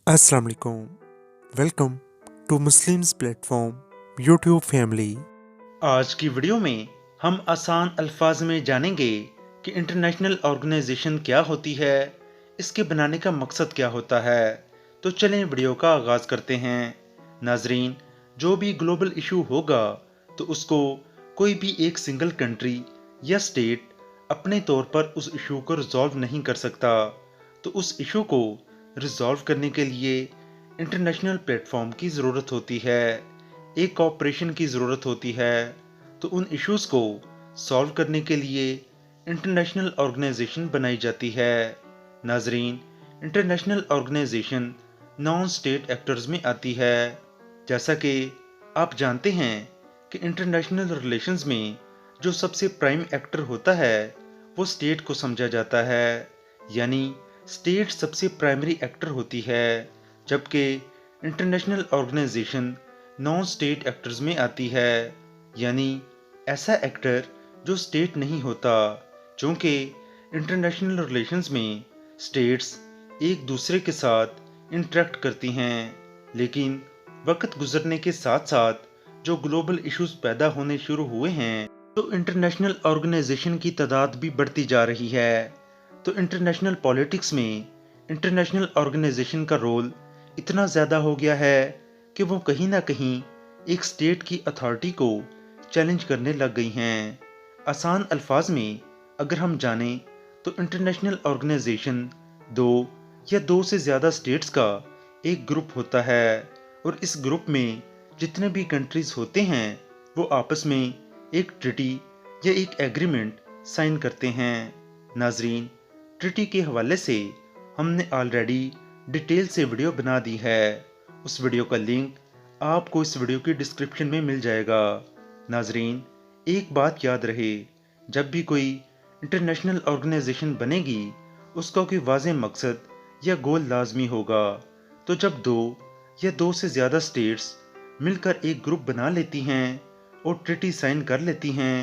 अस्सलाम वालेकुम। Welcome to Muslims platform YouTube family. आज की वीडियो में हम आसान अल्फाज में जानेंगे कि इंटरनेशनल ऑर्गेनाइजेशन क्या होती है, इसके बनाने का मकसद क्या होता है। तो चलें वीडियो का आगाज करते हैं। नाजरीन, जो भी ग्लोबल इशू होगा तो उसको कोई भी एक सिंगल कंट्री या स्टेट अपने तौर पर उस इशू को रिजॉल्व नहीं कर सकता। तो उस इशू को रिजॉल्व करने के लिए इंटरनेशनल प्लेटफॉर्म की ज़रूरत होती है, एक कॉपरेशन की ज़रूरत होती है। तो उन इश्यूज को सॉल्व करने के लिए इंटरनेशनल ऑर्गेनाइजेशन बनाई जाती है। नाजरीन, international organisation non state actors में आती है। जैसा कि आप जानते हैं कि इंटरनेशनल रिलेशंस में जो सबसे प्राइम एक्टर होता है वो स्टेट को समझा जाता है, यानी स्टेट सबसे प्राइमरी एक्टर होती है, जबकि international organisation non state actors में आती है, यानी ऐसा एक्टर जो स्टेट नहीं होता। क्योंकि इंटरनेशनल रिलेशंस में स्टेट्स एक दूसरे के साथ इंटरेक्ट करती हैं, लेकिन वक्त गुजरने के साथ साथ जो ग्लोबल इश्यूज पैदा होने शुरू हुए हैं तो इंटरनेशनल ऑर्गेनाइजेशन की तादाद भी बढ़ती जा रही है। तो इंटरनेशनल पॉलिटिक्स में इंटरनेशनल ऑर्गेनाइजेशन का रोल इतना ज़्यादा हो गया है कि वो कहीं ना कहीं एक स्टेट की अथॉरिटी को चैलेंज करने लग गई हैं। आसान अल्फाज में अगर हम जानें तो इंटरनेशनल ऑर्गेनाइजेशन दो या दो से ज़्यादा स्टेट्स का एक ग्रुप होता है, और इस ग्रुप में जितने भी कंट्रीज होते हैं वो आपस में एक ट्रिटी या एक एग्रीमेंट साइन करते हैं। नाजरीन, ट्रिटी के हवाले से हमने ऑलरेडी डिटेल से वीडियो बना दी है, उस वीडियो का लिंक आपको इस वीडियो की डिस्क्रिप्शन में मिल जाएगा। नाजरीन, एक बात याद रहे, जब भी कोई इंटरनेशनल ऑर्गेनाइजेशन बनेगी उसका कोई वाज़ेह मकसद या गोल लाजमी होगा। तो जब दो या दो से ज़्यादा स्टेट्स मिलकर एक ग्रुप बना लेती हैं और ट्रिटी साइन कर लेती हैं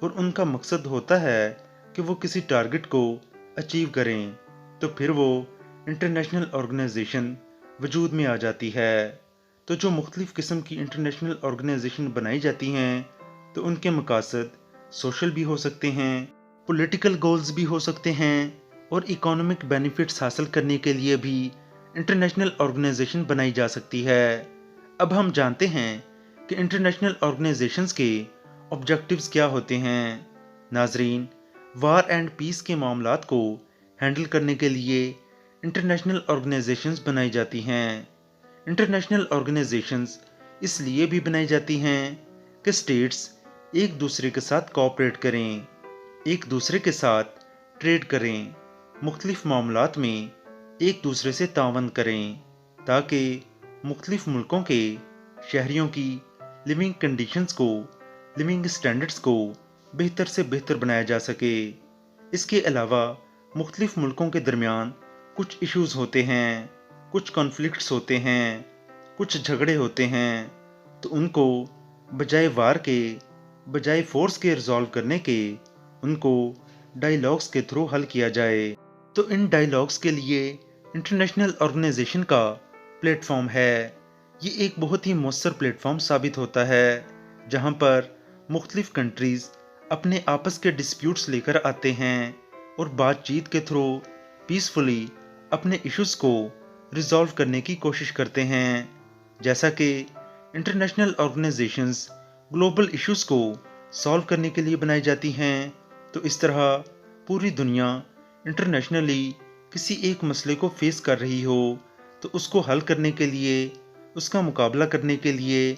और उनका मकसद होता है कि वो किसी टारगेट को अचीव करें, तो फिर वो इंटरनेशनल ऑर्गेनाइजेशन वजूद में आ जाती है। तो जो मुख्तलिफ़ किस्म की इंटरनेशनल ऑर्गेनाइजेशन बनाई जाती हैं तो उनके मकासद सोशल भी हो सकते हैं, पॉलिटिकल गोल्स भी हो सकते हैं, और इकोनॉमिक बेनिफिट्स हासिल करने के लिए भी इंटरनेशनल ऑर्गेनाइजेशन बनाई जा सकती है। अब हम जानते हैं कि इंटरनेशनल ऑर्गेनाइजेशंस के ऑब्जेक्टिव्स क्या होते हैं। नाजरीन, वार एंड पीस के मामलात को हैंडल करने के लिए इंटरनेशनल ऑर्गेनाइजेशंस बनाई जाती हैं। इंटरनेशनल ऑर्गेनाइजेशंस इसलिए भी बनाई जाती हैं कि स्टेट्स एक दूसरे के साथ कोऑपरेट करें, एक दूसरे के साथ ट्रेड करें, मुख्तलिफ मामलात में एक दूसरे से तावन करें, ताकि मुख्तलिफ मुल्कों के शहरियों की लिविंग कंडीशंस को, लिविंग स्टैंडर्ड्स को बेहतर से बेहतर बनाया जा सके। इसके अलावा मुख्तलिफ मुल्कों के दरमियान कुछ इश्यूज होते हैं, कुछ कॉन्फ्लिक्ट्स होते हैं, कुछ झगड़े होते हैं, तो उनको बजाय वार के, बजाय फोर्स के रिजॉल्व करने के, उनको डायलॉग्स के थ्रू हल किया जाए। तो इन डायलॉग्स के लिए इंटरनेशनल ऑर्गेनाइजेशन का प्लेटफॉर्म है। ये एक बहुत ही मौसर प्लेटफॉर्म साबित होता है, जहाँ पर मुख्तलिफ कंट्रीज़ अपने आपस के डिस्प्यूट्स लेकर आते हैं और बातचीत के थ्रू पीसफुली अपने इश्यूज को रिजॉल्व करने की कोशिश करते हैं। जैसा कि इंटरनेशनल ऑर्गेनाइजेशंस ग्लोबल इश्यूज को सॉल्व करने के लिए बनाई जाती हैं, तो इस तरह पूरी दुनिया इंटरनेशनली किसी एक मसले को फेस कर रही हो तो उसको हल करने के लिए, उसका मुकाबला करने के लिए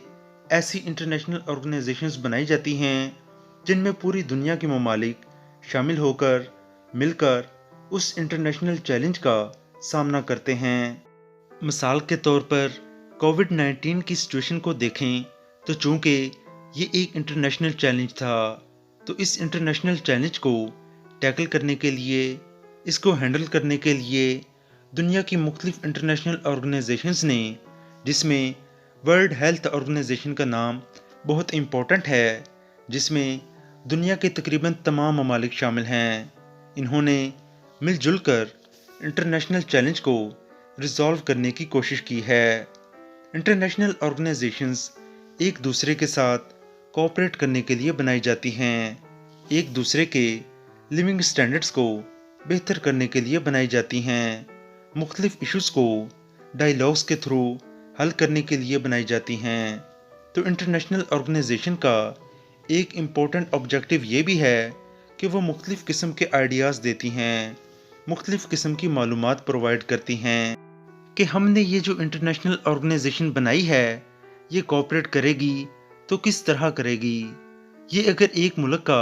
ऐसी इंटरनेशनल ऑर्गेनाइजेशंस बनाई जाती हैं जिनमें पूरी दुनिया के ममालिक शामिल होकर मिलकर उस इंटरनेशनल चैलेंज का सामना करते हैं। मिसाल के तौर पर कोविड-19 की सिचुएशन को देखें तो चूंकि ये एक इंटरनेशनल चैलेंज था, तो इस इंटरनेशनल चैलेंज को टैकल करने के लिए, इसको हैंडल करने के लिए दुनिया की मुख्तलिफ इंटरनेशनल ऑर्गेनाइजेशंस ने, जिसमें वर्ल्ड हेल्थ ऑर्गेनाइजेशन का नाम बहुत इम्पोर्टेंट है, जिसमें दुनिया के तकरीबन तमाम ममालिक शामिल हैं, इन्होंने मिलजुल कर इंटरनेशनल चैलेंज को रिजॉल्व करने की कोशिश की है। इंटरनेशनल ऑर्गेनाइजेशंस एक दूसरे के साथ कोऑपरेट करने के लिए बनाई जाती हैं, एक दूसरे के लिविंग स्टैंडर्ड्स को बेहतर करने के लिए बनाई जाती हैं, मुख्तलिफ इश्यूज़ को डायलॉग्स के थ्रू हल करने के लिए बनाई जाती हैं। तो इंटरनेशनल ऑर्गेनाइजेशन का एक इम्पोर्टेंट ऑब्जेक्टिव ये भी है कि वो मुख्तलिफ किस्म के आइडियाज़ देती हैं, मुख्तलिफ किस्म की मालूमात प्रोवाइड करती हैं कि हमने ये जो इंटरनेशनल ऑर्गेनाइजेशन बनाई है ये कोऑपरेट करेगी तो किस तरह करेगी, ये अगर एक मुल्क का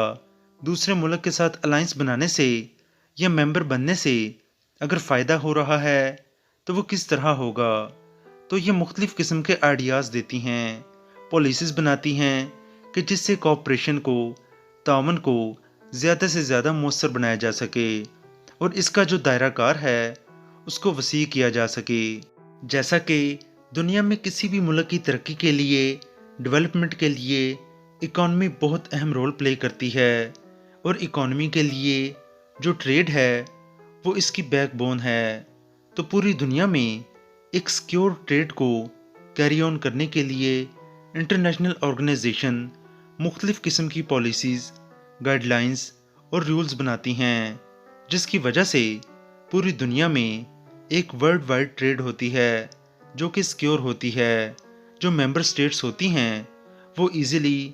दूसरे मुल्क के साथ अलाइंस बनाने से या मेंबर बनने से अगर फ़ायदा हो रहा है तो वो किस तरह होगा। तो ये मुख्तलिफ किस्म के आइडियाज़ देती हैं, पॉलिसीज़ बनाती हैं कि जिससे कोऑपरेशन को, ताउन को ज़्यादा से ज़्यादा मौसर बनाया जा सके और इसका जो दायरा कार है उसको वसी किया जा सके। जैसा कि दुनिया में किसी भी मुल्क की तरक्की के लिए, डेवलपमेंट के लिए इकॉनमी बहुत अहम रोल प्ले करती है और इकॉनमी के लिए जो ट्रेड है वो इसकी बैकबोन है। तो पूरी दुनिया में एक सिक्योर ट्रेड को कैरी ऑन करने के लिए इंटरनेशनल ऑर्गेनाइजेशन मुख्तलिफ किस्म की पॉलिसीज़, गाइडलाइंस और रूल्स बनाती हैं, जिसकी वजह से पूरी दुनिया में एक वर्ल्ड वाइड ट्रेड होती है जो कि सिक्योर होती है। जो मेंबर स्टेट्स होती हैं वो इजीली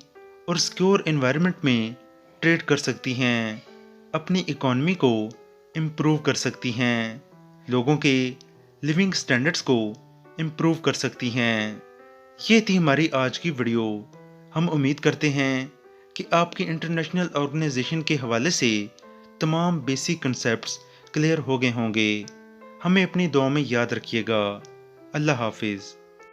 और सिक्योर एनवायरनमेंट में ट्रेड कर सकती हैं, अपनी इकॉनमी को इम्प्रूव कर सकती हैं, लोगों के लिविंग स्टैंडर्ड्स को इम्प्रूव कर सकती हैं। ये थी हमारी आज की वीडियो। हम उम्मीद करते हैं कि आपके इंटरनेशनल ऑर्गेनाइजेशन के हवाले से तमाम बेसिक कंसेप्ट्स क्लियर हो गए होंगे। हमें अपनी दुआ में याद रखिएगा। अल्लाह हाफिज़।